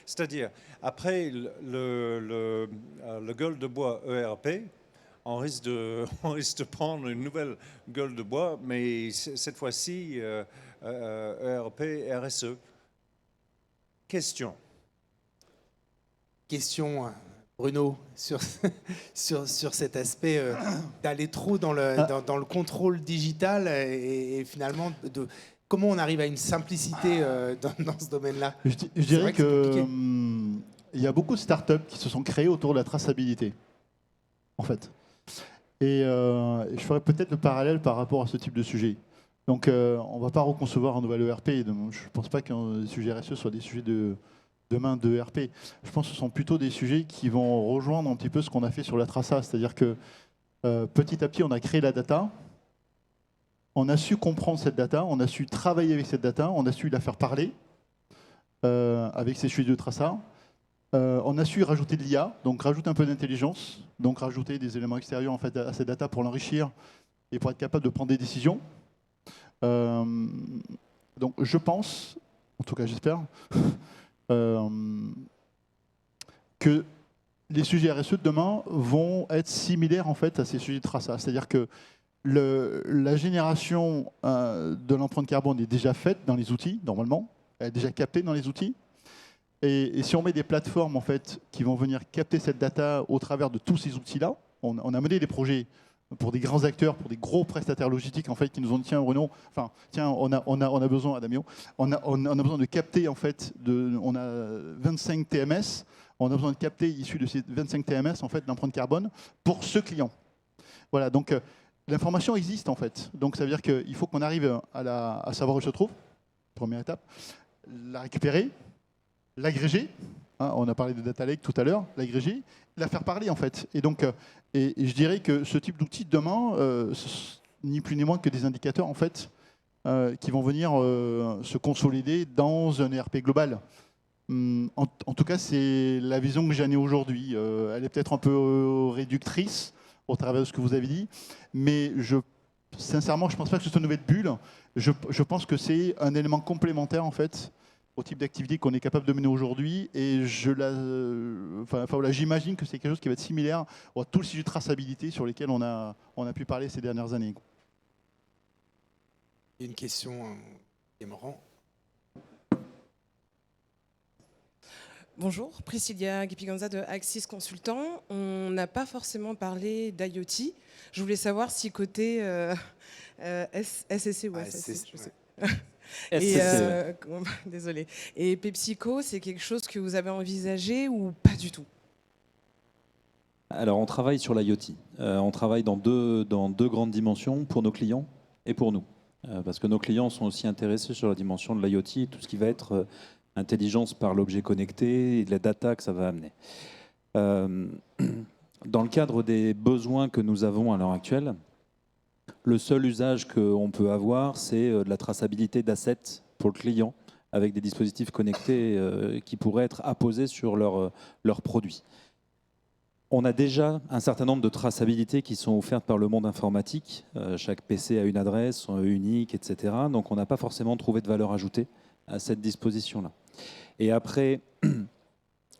C'est-à-dire, après le gueule de bois ERP, on risque de prendre une nouvelle gueule de bois, mais cette fois-ci, ERP, RSE. Question, Bruno, sur cet aspect d'aller trop dans le contrôle digital et finalement comment on arrive à une simplicité dans ce domaine-là. Je dirais que il y a beaucoup de startups qui se sont créées autour de la traçabilité, en fait. Et je ferais peut-être le parallèle par rapport à ce type de sujet. Donc, on ne va pas reconcevoir un nouvel ERP. Je ne pense pas que les sujets RSE soient des sujets demain de ERP. Je pense que ce sont plutôt des sujets qui vont rejoindre un petit peu ce qu'on a fait sur la traça. C'est-à-dire que petit à petit, on a créé la data. On a su comprendre cette data, on a su travailler avec cette data, on a su la faire parler avec ces sujets de traça. On a su rajouter de l'IA, donc rajouter un peu d'intelligence, donc rajouter des éléments extérieurs en fait, à cette data pour l'enrichir et pour être capable de prendre des décisions. Donc je pense, en tout cas j'espère, que les sujets RSE de demain vont être similaires en fait, à ces sujets de traça. C'est-à-dire que la génération de l'empreinte carbone est déjà faite dans les outils, normalement. Elle est déjà captée dans les outils. Et si on met des plateformes en fait, qui vont venir capter cette data au travers de tous ces outils-là, on a mené des projets pour des grands acteurs, pour des gros prestataires logistiques en fait, qui nous ont dit tiens Bruno, enfin tiens on a besoin Adamio, on a besoin de capter en fait, on a 25 TMS, on a besoin de capter issu de ces 25 TMS en fait l'empreinte carbone pour ce client. Voilà donc l'information existe en fait, donc ça veut dire qu'il faut qu'on arrive à savoir où elle se trouve, première étape, la récupérer, l'agréger, hein, on a parlé de data lake tout à l'heure, l'agréger, la faire parler en fait. Et donc, et je dirais que ce type d'outil demain, ni plus ni moins que des indicateurs en fait, qui vont venir se consolider dans un ERP global. En tout cas, c'est la vision que j'en ai aujourd'hui. Elle est peut-être un peu réductrice au travers de ce que vous avez dit, mais sincèrement, je ne pense pas que ce soit une nouvelle bulle. Je pense que c'est un élément complémentaire en fait au type d'activité qu'on est capable de mener aujourd'hui. Et j'imagine que c'est quelque chose qui va être similaire à tout le sujet de traçabilité sur lesquels on a pu parler ces dernières années. Il y a une question qui me rend. Bonjour, Priscilla Guipiganza de Axis Consultant. On n'a pas forcément parlé d'IoT. Je voulais savoir si côté SSC ou SSC, je sais. Désolé. Et PepsiCo, c'est quelque chose que vous avez envisagé ou pas du tout? Alors, on travaille sur l'IoT. On travaille dans deux grandes dimensions pour nos clients et pour nous. Parce que nos clients sont aussi intéressés sur la dimension de l'IoT, tout ce qui va être intelligence par l'objet connecté et de la data que ça va amener. Dans le cadre des besoins que nous avons à l'heure actuelle, le seul usage qu'on peut avoir, c'est de la traçabilité d'assets pour le client avec des dispositifs connectés qui pourraient être apposés sur leurs produits. On a déjà un certain nombre de traçabilités qui sont offertes par le monde informatique. Chaque PC a une adresse unique, etc. Donc on n'a pas forcément trouvé de valeur ajoutée à cette disposition-là. Et après,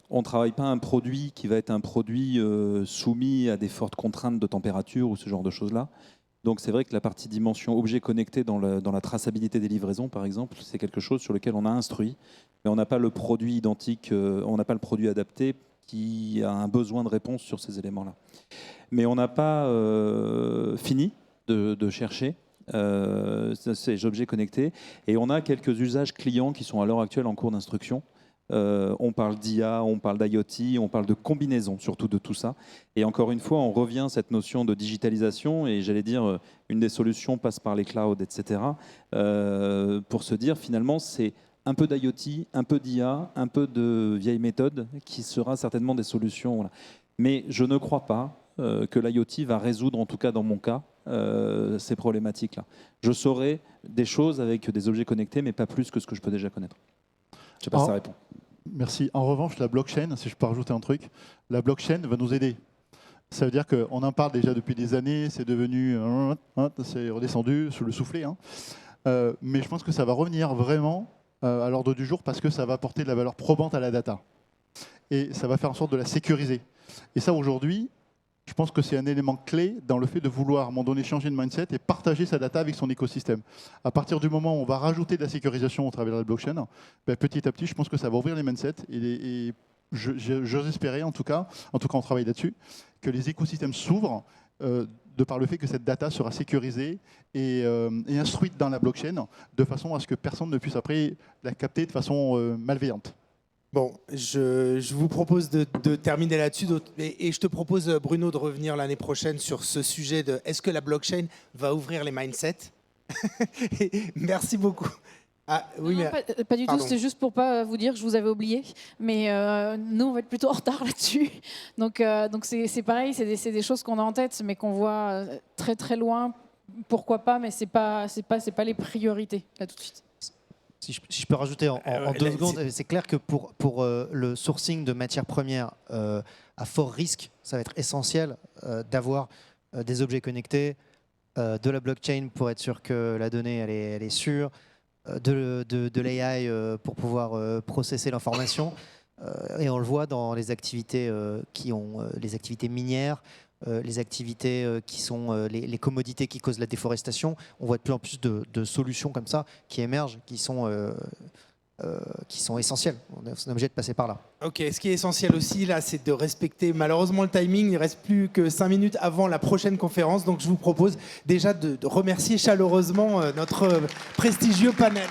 on ne travaille pas un produit qui va être un produit soumis à des fortes contraintes de température ou ce genre de choses-là. Donc c'est vrai que la partie dimension objet connecté dans la traçabilité des livraisons, par exemple, c'est quelque chose sur lequel on a instruit, mais on n'a pas le produit identique, on n'a pas le produit adapté qui a un besoin de réponse sur ces éléments-là. Mais on n'a pas fini de chercher ces objets connectés, et on a quelques usages clients qui sont à l'heure actuelle en cours d'instruction On parle d'IA, on parle d'IoT, on parle de combinaison surtout de tout ça. Et encore une fois, on revient à cette notion de digitalisation et j'allais dire une des solutions passe par les clouds, etc. Pour se dire finalement c'est un peu d'IoT, un peu d'IA, un peu de vieilles méthodes qui sera certainement des solutions. Voilà. Mais je ne crois pas que l'IoT va résoudre, en tout cas dans mon cas, ces problématiques-là. Je saurai des choses avec des objets connectés, mais pas plus que ce que je peux déjà connaître. Je ne sais pas si ça répond. Merci. En revanche, la blockchain, si je peux rajouter un truc, la blockchain va nous aider. Ça veut dire qu'on en parle déjà depuis des années, c'est devenu, c'est redescendu sous le soufflet. Hein. Mais je pense que ça va revenir vraiment à l'ordre du jour parce que ça va apporter de la valeur probante à la data. Et ça va faire en sorte de la sécuriser. Et ça, aujourd'hui, je pense que c'est un élément clé dans le fait de vouloir, à un moment donné, changer de mindset et partager sa data avec son écosystème. À partir du moment où on va rajouter de la sécurisation au travers de la blockchain, ben, petit à petit, je pense que ça va ouvrir les mindsets. Et j'ose espérer, en tout cas on travaille là-dessus, que les écosystèmes s'ouvrent de par le fait que cette data sera sécurisée et instruite dans la blockchain de façon à ce que personne ne puisse après la capter de façon malveillante. Bon, je vous propose de terminer là-dessus et je te propose, Bruno, de revenir l'année prochaine sur ce sujet de est-ce que la blockchain va ouvrir les mindsets. Merci beaucoup. Ah, oui, non, mais... pas du Pardon. tout, c'était juste pour pas vous dire que je vous avais oublié, mais nous on va être plutôt en retard là-dessus. Donc c'est pareil, c'est des choses qu'on a en tête, mais qu'on voit très très loin. Pourquoi pas, mais c'est pas les priorités là tout de suite. Si je peux rajouter en 2 secondes, c'est clair que pour le sourcing de matières premières à fort risque, ça va être essentiel d'avoir des objets connectés, de la blockchain pour être sûr que la donnée elle est sûre, de l'AI pour pouvoir processer l'information. Et on le voit dans les activités les activités minières, les activités qui sont les commodités qui causent la déforestation. On voit de plus en plus de solutions comme ça qui émergent, qui sont essentielles. On est obligé de passer par là. Ok, ce qui est essentiel aussi, là, c'est de respecter malheureusement le timing. Il ne reste plus que 5 minutes avant la prochaine conférence. Donc, je vous propose déjà de remercier chaleureusement notre prestigieux panel.